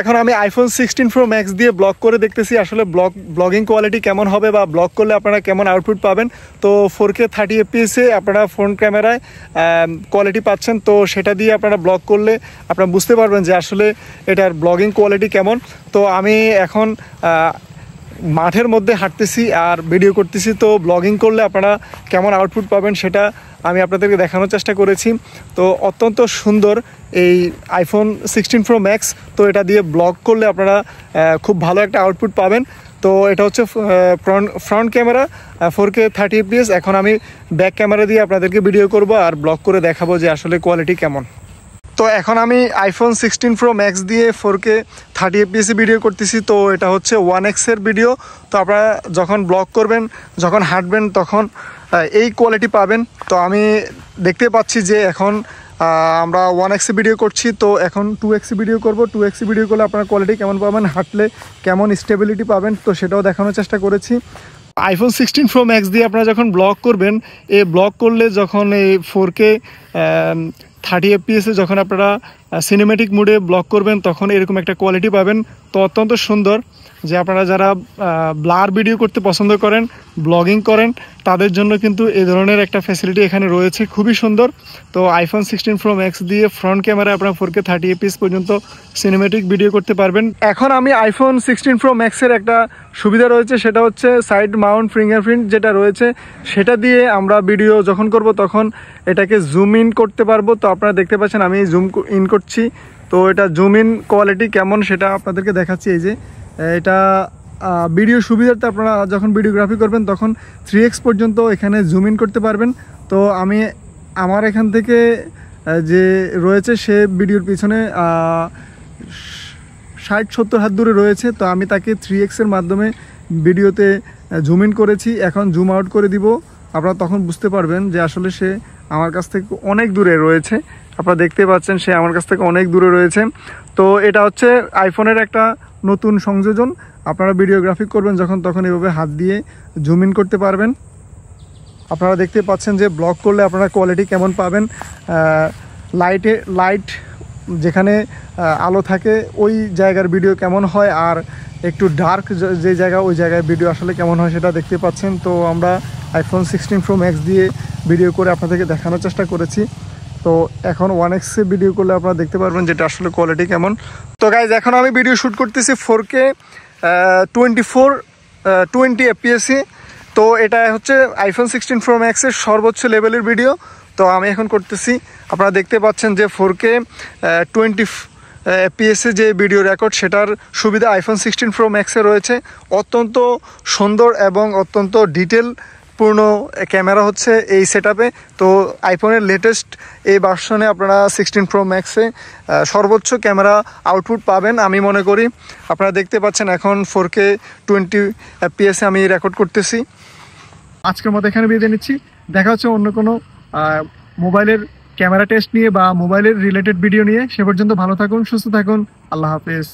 এখন আমি iPhone 16 pro max দিয়ে ব্লগ করে দেখতেছি আসলে ব্লগিং কোয়ালিটি কেমন হবে বা ব্লগ করলে আপনারা কেমন আউটপুট পাবেন। তো 4K 30 fps আপনারা ফ্রন্ট ক্যামেরায় কোয়ালিটি পাচ্ছেন। তো সেটা দিয়ে আপনারা ব্লগ করলে আপনারা বুঝতে পারবেন যে আসলে এটার ব্লগিং কোয়ালিটি কেমন। তো আমি এখন মাঠের মধ্যে হাঁটতেছি আর ভিডিও করতেছি, তো ব্লগিং করলে আপনারা কেমন আউটপুট পাবেন সেটা আমি আপনাদেরকে দেখানোর চেষ্টা করেছি। তো অত্যন্ত সুন্দর এই আইফোন 16 প্রো ম্যাক্স। তো এটা দিয়ে ব্লগ করলে আপনারা খুব ভালো একটা আউটপুট পাবেন। তো এটা হচ্ছে ফ্রন্ট ক্যামেরা 4K 30 fps। এখন আমি ব্যাক ক্যামেরা দিয়ে আপনাদেরকে ভিডিও করব আর ব্লগ করে দেখাবো যে আসলে কোয়ালিটি কেমন। তো এখন আমি আইফোন 16 প্রো ম্যাক্স দিয়ে 4K 30 fps ভিডিও করতেছি। তো এটা হচ্ছে 1x এর ভিডিও। তো আপনারা যখন ব্লগ করবেন, যখন হাঁটবেন, তখন এই কোয়ালিটি পাবেন। তো আমি দেখতে পাচ্ছি যে এখন আমরা 1x ভিডিও করছি, তো এখন 2x ভিডিও করব। 2x ভিডিও করলে আপনারা কোয়ালিটি কেমন পাবেন, হাঁটলে কেমন স্টেবিলিটি পাবেন, তো সেটাও দেখানোর চেষ্টা করেছি। আইফোন 16 প্রো ম্যাক্স দিয়ে আপনারা যখন ব্লগ করবেন, এই ব্লগ করলে যখন এই 4K 30 fps যখন আপনারা সিনেমেটিক মুডে ব্লগ করবেন, তখন এরকম একটা কোয়ালিটি পাবেন। তো অত্যন্ত সুন্দর যে আপনারা যারা ব্লার ভিডিও করতে পছন্দ করেন, ব্লগিং করেন, তাদের জন্য কিন্তু এই ধরনের একটা ফ্যাসিলিটি এখানে রয়েছে, খুবই সুন্দর। তো আইফোন 16 প্রো ম্যাক্স দিয়ে ফ্রন্ট ক্যামেরা আপনারা 4K 30 fps পর্যন্ত সিনেমেটিক ভিডিও করতে পারবেন। এখন আমি আইফোন 16 প্রো ম্যাক্সের একটা সুবিধা রয়েছে, সেটা হচ্ছে সাইড মাউন্ট ফিঙ্গারপ্রিন্ট যেটা রয়েছে, সেটা দিয়ে আমরা ভিডিও যখন করব তখন এটাকে জুম ইন করতে পারবো। তো আপনারা দেখতে পাচ্ছেন আমি জুম ইন করছি। তো এটা জুম ইন কোয়ালিটি কেমন সেটা আপনাদেরকে দেখাচ্ছি। এই যে এটা ভিডিও সুবিধার্থে আপনারা যখন ভিডিওগ্রাফি করবেন তখন 3x পর্যন্ত এখানে জুম ইন করতে পারবেন। তো আমি আমার এখান থেকে যে রয়েছে সে ভিডিওর পিছনে 60-70 হাত দূরে রয়েছে। তো আমি তাকে 3x এর মাধ্যমে ভিডিওতে জুম ইন করেছি। এখন জুম আউট করে দিব, আপনারা তখন বুঝতে পারবেন যে আসলে সে আমার কাছ থেকে অনেক দূরে রয়েছে। আপনারা দেখতে পাচ্ছেন সে আমার কাছ থেকে অনেক দূরে রয়েছে। তো এটা হচ্ছে আইফোনের একটা নতুন সংযোজন। আপনারা ভিডিওগ্রাফি করবেন যখন, তখন এভাবে হাত দিয়ে জুম ইন করতে পারবেন। আপনারা দেখতে পাচ্ছেন যে ব্লগ করলে আপনারা কোয়ালিটি কেমন পাবেন। লাইট যেখানে আলো থাকে ওই জায়গার ভিডিও কেমন হয়, আর একটু ডার্ক যে জায়গা ওই জায়গায় ভিডিও আসলে কেমন হয় সেটা দেখতে পাচ্ছেন। তো আমরা আইফোন 16 প্রো ম্যাক্স দিয়ে ভিডিও করে আপনাদেরকে দেখানোর চেষ্টা করেছি। তো এখন 1x ভিডিও করলে আপনারা দেখতে পারবেন যেটা আসলে কোয়ালিটি কেমন। তো গাইজ এখন আমি ভিডিও শ্যুট করতেছি 4K 20 fps। তো এটা হচ্ছে আইফোন 16 প্রো ম্যাক্সের সর্বোচ্চ লেভেলের ভিডিও। তো আমি এখন করতেছি, আপনারা দেখতে পাচ্ছেন যে 4K 20 fps যে ভিডিও রেকর্ড সেটার সুবিধা আইফোন 16 প্রো ম্যাক্সে রয়েছে। অত্যন্ত সুন্দর এবং অত্যন্ত ডিটেল পূর্ণ ক্যামেরা হচ্ছে এই সেটআপে। তো আইফোনের লেটেস্ট এই ভার্সনে আপনারা 16 প্রো ম্যাক্সে সর্বোচ্চ ক্যামেরা আউটপুট পাবেন আমি মনে করি। আপনারা দেখতে পাচ্ছেন এখন 4K 20 fps আমি রেকর্ড করতেছি। আজকের মতো এখানে বিদায় নিচ্ছি, দেখা হচ্ছে অন্য কোনো মোবাইলের ক্যামেরা টেস্ট নিয়ে বা মোবাইলের রিলেটেড ভিডিও নিয়ে। সে পর্যন্ত ভালো থাকুন, সুস্থ থাকুন, আল্লাহ হাফেজ।